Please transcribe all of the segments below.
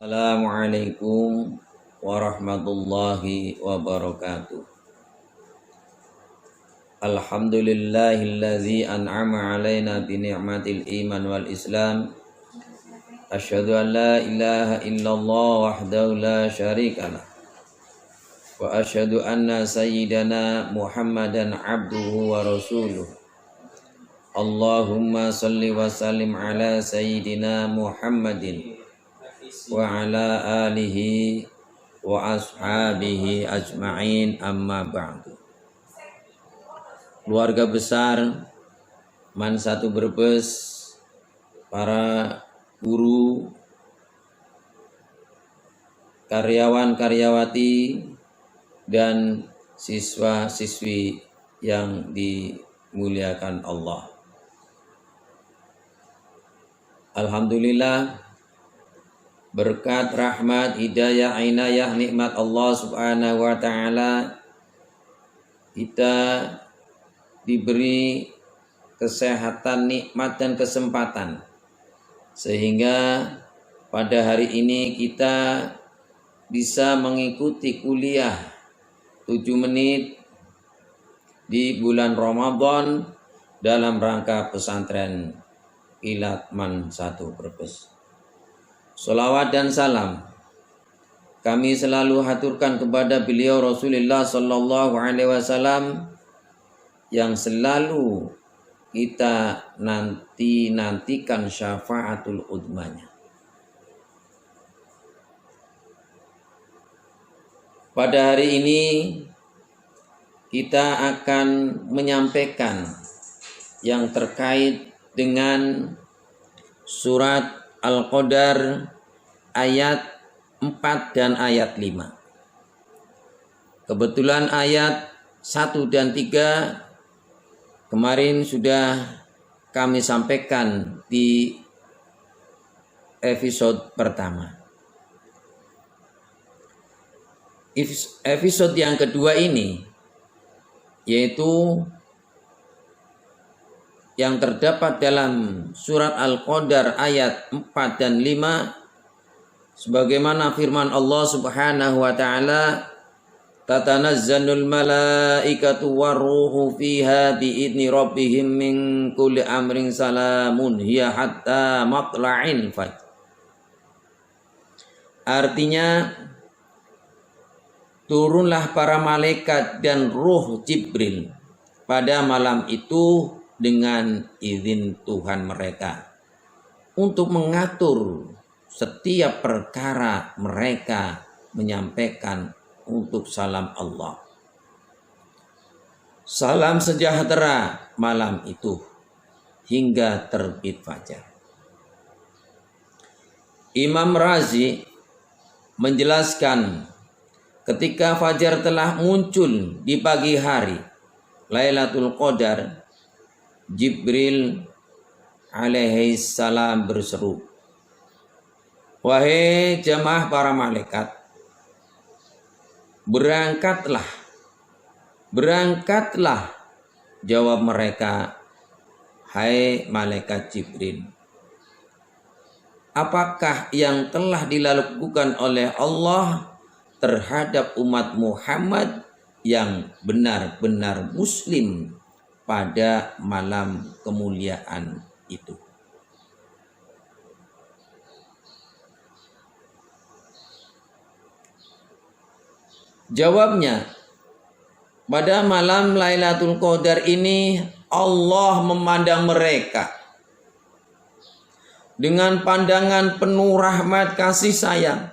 Assalamualaikum warahmatullahi wabarakatuh. Alhamdulillahillazi an'ama alaina bi ni'matil iman wal islam. Asyhadu an la ilaha illallah wahdahu la syarikalah. Wa asyhadu anna sayyidana Muhammadan abduhu wa rasuluh. Allahumma salli wa sallim ala sayyidina Muhammadin wa ala alihi wa ashabihi ajma'in, amma ba'du. Keluarga besar Man 1 Brebes, para guru, karyawan-karyawati, dan siswa-siswi yang dimuliakan Allah. Alhamdulillah, berkat rahmat, hidayah, inayah, nikmat Allah subhanahu wa ta'ala, kita diberi kesehatan, nikmat, dan kesempatan, sehingga pada hari ini kita bisa mengikuti kuliah 7 menit di bulan Ramadan dalam rangka pesantren Kilat Man 1 Brebes. Salawat dan salam kami selalu haturkan kepada beliau Rasulullah sallallahu alaihi wasallam yang selalu kita nantikan syafaatul udmanya. Pada hari ini kita akan menyampaikan yang terkait dengan surat Al-Qadar ayat 4 dan ayat 5. Kebetulan ayat 1 dan 3 kemarin sudah kami sampaikan di episode pertama. Episode yang kedua ini yaitu yang terdapat dalam surat Al-Qadar ayat 4 dan 5, sebagaimana firman Allah subhanahu wa ta'ala, tatanazzalul malaikatu warruhu fiha biidni rabbihim min kulli amrin salamun hiya hatta matla'il fajr. Artinya, turunlah para malaikat dan ruh Jibril pada malam itu dengan izin Tuhan mereka untuk mengatur setiap perkara mereka menyampaikan untuk salam Allah. Salam sejahtera malam itu hingga terbit fajar. Imam Razi menjelaskan, ketika fajar telah muncul di pagi hari Lailatul Qadar, Jibril alaihi salam berseru, "Wahai jamaah para malaikat, berangkatlah, berangkatlah." Jawab mereka, "Hai malaikat Jibril, apakah yang telah dilakukan oleh Allah terhadap umat Muhammad yang benar-benar muslim pada malam kemuliaan itu?" Jawabnya, pada malam Lailatul Qadar ini Allah memandang mereka dengan pandangan penuh rahmat kasih sayang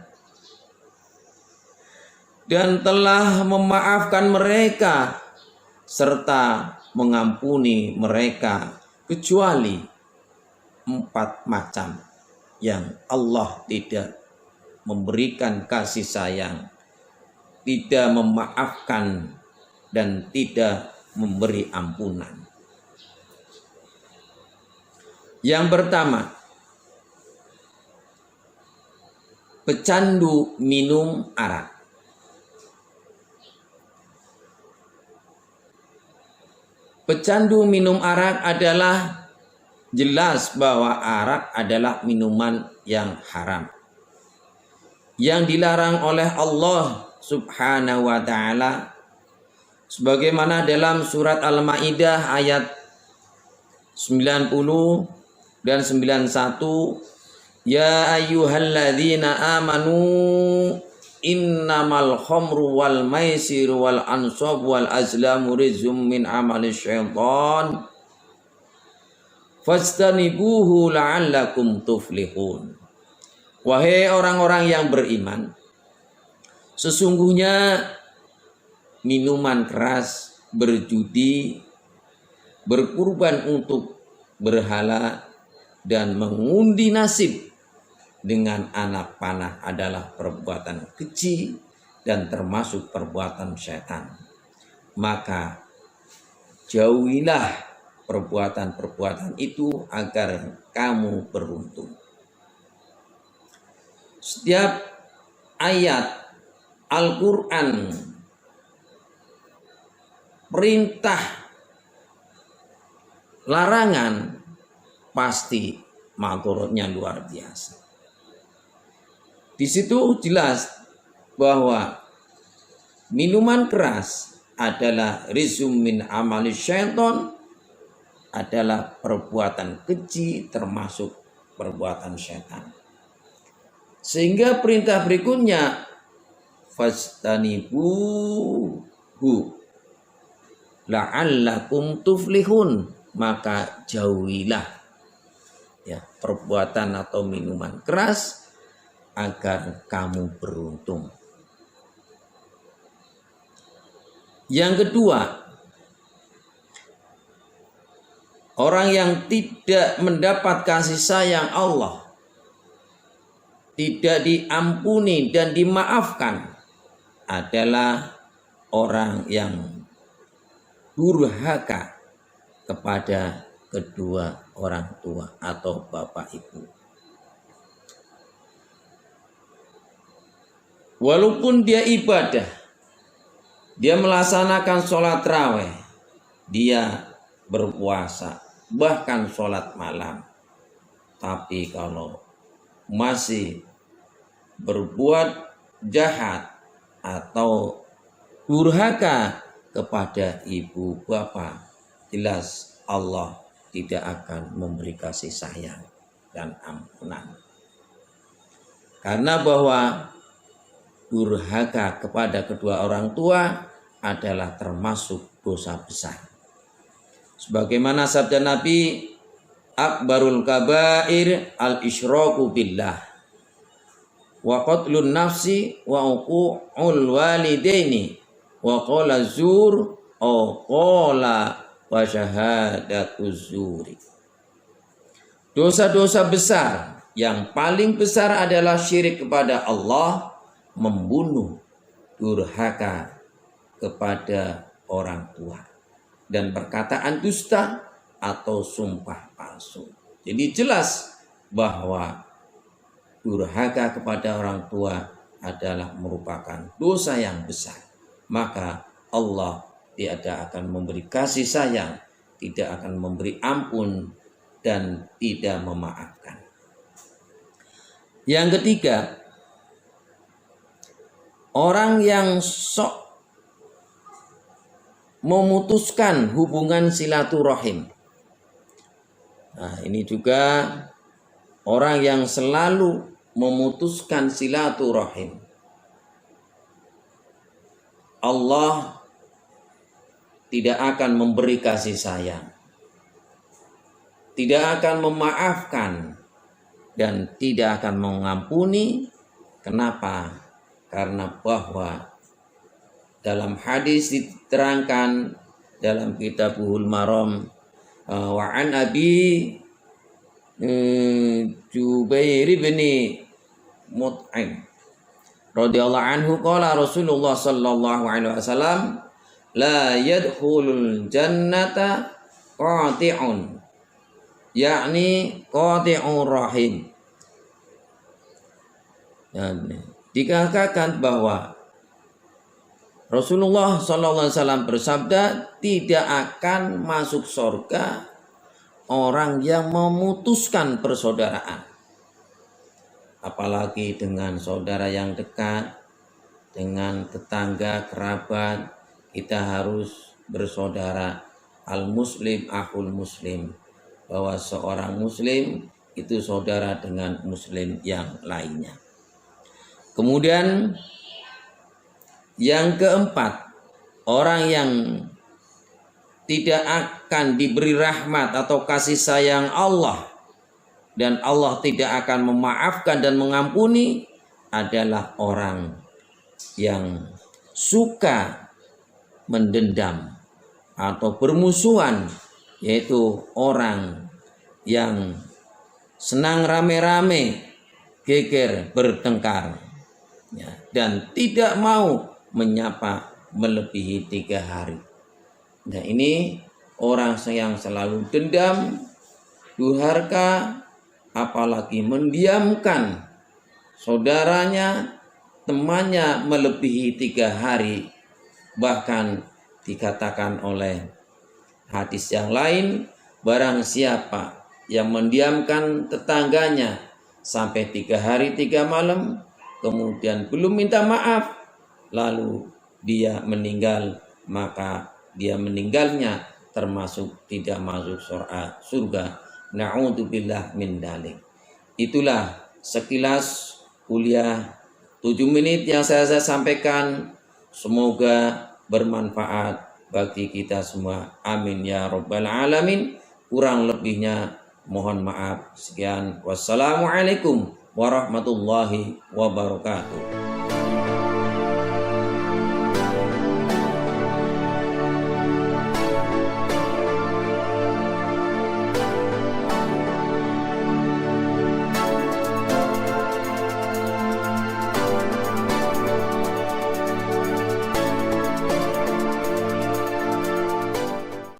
dan telah memaafkan mereka serta mengampuni mereka kecuali 4 macam yang Allah tidak memberikan kasih sayang, tidak memaafkan, dan tidak memberi ampunan. Yang pertama, pecandu minum arak. Pecandu minum arak adalah jelas bahwa arak adalah minuman yang haram. yang dilarang oleh Allah Subhanahu wa taala, sebagaimana dalam surat Al-Maidah ayat 90 dan 91, ya ayyuhalladzina amanu innamal khamru wal maisiru wal ansab wal azlamu rizqum min amali syaitan fastanibuhu la'allakum tuflihun. Wahai orang-orang yang beriman, sesungguhnya minuman keras, berjudi, berkurban untuk berhala, dan mengundi nasib dengan anak panah adalah perbuatan keji dan termasuk perbuatan syaitan. Maka jauhilah perbuatan-perbuatan itu agar kamu beruntung. Setiap ayat Al-Quran perintah larangan pasti maturutnya luar biasa. Di situ jelas bahwa minuman keras adalah rizqum min amali syaiton, adalah perbuatan keji termasuk perbuatan syaitan. Sehingga perintah berikutnya fastanibuhu la'allakum tuflihun, maka jauhilah ya perbuatan atau minuman keras agar kamu beruntung. Yang kedua, orang yang tidak mendapat kasih sayang Allah, tidak diampuni dan dimaafkan, adalah orang yang durhaka kepada kedua orang tua atau bapak ibu. Walaupun dia ibadah, dia melaksanakan sholat tarawih, dia berpuasa, bahkan sholat malam, tapi kalau masih berbuat jahat atau durhaka kepada ibu bapak, jelas Allah tidak akan memberi kasih sayang dan ampunan. Karena bahwa durhaka kepada kedua orang tua adalah termasuk dosa besar. Sebagaimana sabda Nabi, akbarul kabair al-isyraku billah wa qatlun nafsi wa uqu'ul walidaini wa qala zur au qala wa syahadatuz zuri. Dosa-dosa besar yang paling besar adalah syirik kepada Allah, membunuh, durhaka kepada orang tua, dan perkataan dusta atau sumpah palsu. Jadi jelas bahwa durhaka kepada orang tua adalah merupakan dosa yang besar. Maka Allah tidak akan memberi kasih sayang, tidak akan memberi ampun, dan tidak memaafkan. Yang ketiga, orang yang sok memutuskan hubungan silaturahim. Nah, ini juga orang yang selalu memutuskan silaturahim. Allah tidak akan memberi kasih sayang, tidak akan memaafkan, dan tidak akan mengampuni. Kenapa? Karena bahwa dalam hadis diterangkan dalam Kitabul Maram, wa an Abi Jubair bin Mut'im radhiyallahu anhu qala Rasulullah sallallahu alaihi wasallam, la yadkhulul jannata qati'un, yakni qati'ur rahim. Dan dikatakan bahwa Rasulullah sallallahu alaihi wasallam bersabda, tidak akan masuk surga orang yang memutuskan persaudaraan. apalagi dengan saudara yang dekat, dengan tetangga, kerabat, kita harus bersaudara. Al-muslim akhul muslim, bahwa seorang muslim itu saudara dengan muslim yang lainnya. Kemudian yang keempat, orang yang tidak akan diberi rahmat atau kasih sayang Allah dan Allah tidak akan memaafkan dan mengampuni adalah orang yang suka mendendam atau bermusuhan, yaitu orang yang senang rame-rame, geger, bertengkar, ya, dan tidak mau menyapa melebihi 3 hari. Nah, ini orang yang selalu dendam, durhaka, apalagi mendiamkan saudaranya, temannya melebihi 3 hari. Bahkan dikatakan oleh hadis yang lain, barang siapa yang mendiamkan tetangganya sampai 3 hari 3 malam, kemudian belum minta maaf, lalu dia meninggal, maka dia meninggalnya termasuk tidak masuk surga. Na'udzubillah min dzalik. Itulah sekilas kuliah 7 menit yang saya sampaikan. Semoga bermanfaat bagi kita semua. Amin ya rabbal alamin. Kurang lebihnya mohon maaf. Sekian. Wassalamualaikum warahmatullahi wabarakatuh.